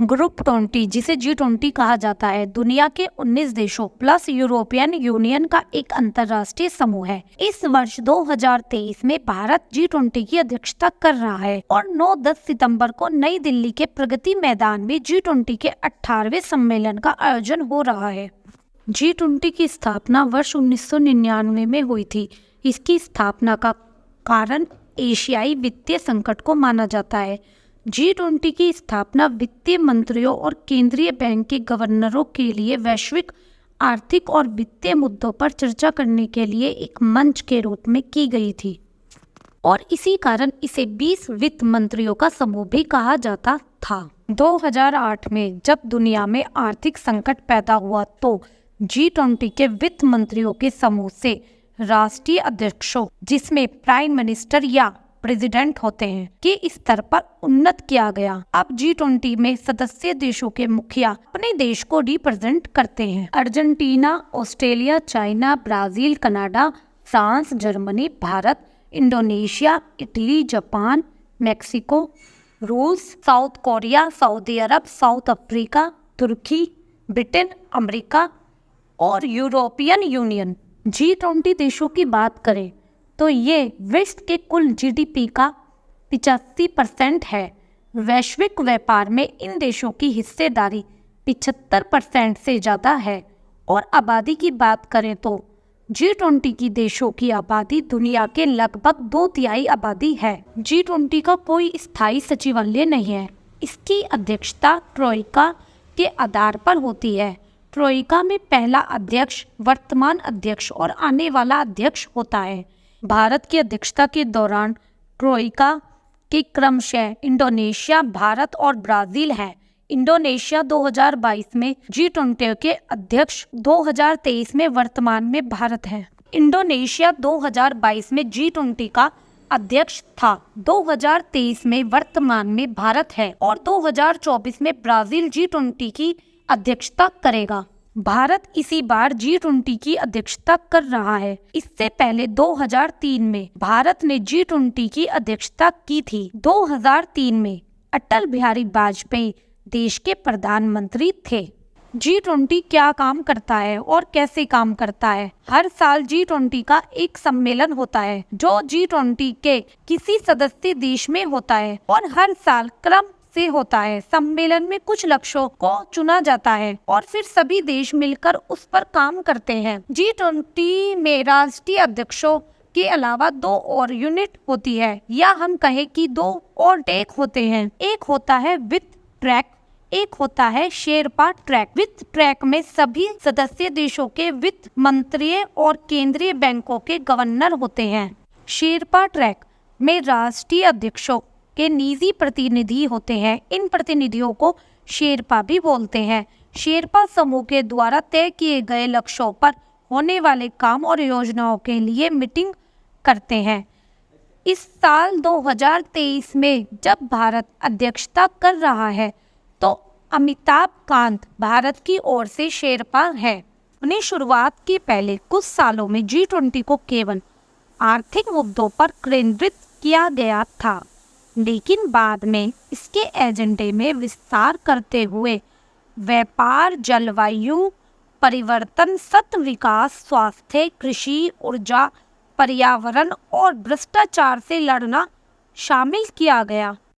Group 20 जिसे G20 कहा जाता है दुनिया के 19 देशों प्लस यूरोपियन यूनियन का एक अंतर्राष्ट्रीय समूह है। इस वर्ष 2023 में भारत G20 की अध्यक्षता कर रहा है और 9-10 सितंबर को नई दिल्ली के प्रगति मैदान में G20 के 18वें सम्मेलन का आयोजन हो रहा है। G20 की स्थापना वर्ष 1999 में हुई थी। इसकी स्थापना का कारण एशियाई वित्तीय संकट को माना जाता है। G20 की स्थापना वित्तीय मंत्रियों और केंद्रीय बैंक के गवर्नरों के लिए वैश्विक आर्थिक और वित्तीय मुद्दों पर चर्चा करने के लिए एक मंच के रूप में की गई थी और इसी कारण इसे 20 वित्त मंत्रियों का समूह भी कहा जाता था। 2008 में जब दुनिया में आर्थिक संकट पैदा हुआ तो G20 के वित्त मंत्रियों के समूह से राष्ट्रीय अध्यक्षों, जिसमें प्राइम मिनिस्टर या प्रेसिडेंट होते हैं, के स्तर पर उन्नत किया गया। अब G20 में सदस्य देशों के मुखिया अपने देश को रिप्रेजेंट करते हैं। Argentina, Australia, China, Brazil, Canada, France, Germany, Bharat, Indonesia, Italy, Japan, Mexico, रूस, साउथ कोरिया, सऊदी अरब, साउथ अफ्रीका, तुर्की, ब्रिटेन, अमेरिका और यूरोपियन यूनियन। G20 देशों की बात करें तो ये विश्व के कुल GDP का 85% है। वैश्विक व्यापार में इन देशों की हिस्सेदारी 75% से ज़्यादा है और आबादी की बात करें तो G20 की देशों की आबादी दुनिया के लगभग 2/3 आबादी है। G20 का कोई स्थायी सचिवालय नहीं है। इसकी अध्यक्षता ट्रोइका के आधार पर होती है। ट्रोइका में पहला अध्यक्ष, वर्तमान अध्यक्ष और आने वाला अध्यक्ष होता है। भारत की अध्यक्षता के दौरान ट्रोइका के क्रमशः इंडोनेशिया, भारत और ब्राजील हैं। इंडोनेशिया 2022 में G20 के अध्यक्ष, 2023 में वर्तमान में भारत है। इंडोनेशिया 2022 में G20 का अध्यक्ष था, 2023 में वर्तमान में भारत है और 2024 में ब्राजील G20 की अध्यक्षता करेगा। भारत इसी बार G20 की अध्यक्षता कर रहा है। इससे पहले 2003 में भारत ने G20 की अध्यक्षता की थी। 2003 में अटल बिहारी वाजपेयी देश के प्रधानमंत्री थे। G20 क्या काम करता है और कैसे काम करता है? हर साल G20 का एक सम्मेलन होता है जो G20 के किसी सदस्य देश में होता है और हर साल क्रम से होता है। सम्मेलन में कुछ लक्ष्यों को चुना जाता है और फिर सभी देश मिलकर उस पर काम करते हैं। G20 में राष्ट्रीय अध्यक्षों के अलावा 2 और यूनिट होती है, या हम कहें कि 2 और ट्रैक होते हैं। एक होता है वित्त ट्रैक, एक होता है शेरपा ट्रैक। वित्त ट्रैक में सभी सदस्य देशों के वित्त मंत्री और केंद्रीय बैंकों के गवर्नर होते हैं। शेरपा ट्रैक में राष्ट्रीय अध्यक्षों के निजी प्रतिनिधि होते हैं। इन प्रतिनिधियों को शेरपा भी बोलते हैं। शेरपा समूह के द्वारा तय किए गए लक्ष्यों पर होने वाले काम और योजनाओं के लिए मीटिंग करते हैं। इस साल 2023 में जब भारत अध्यक्षता कर रहा है तो अमिताभ कांत भारत की ओर से शेरपा है। अपनी शुरुआत के पहले कुछ सालों में G20 को केवल आर्थिक मुद्दों पर केंद्रित किया गया था, लेकिन बाद में इसके एजेंडे में विस्तार करते हुए व्यापार, जलवायु परिवर्तन, सतत विकास, स्वास्थ्य, कृषि, ऊर्जा, पर्यावरण और भ्रष्टाचार से लड़ना शामिल किया गया।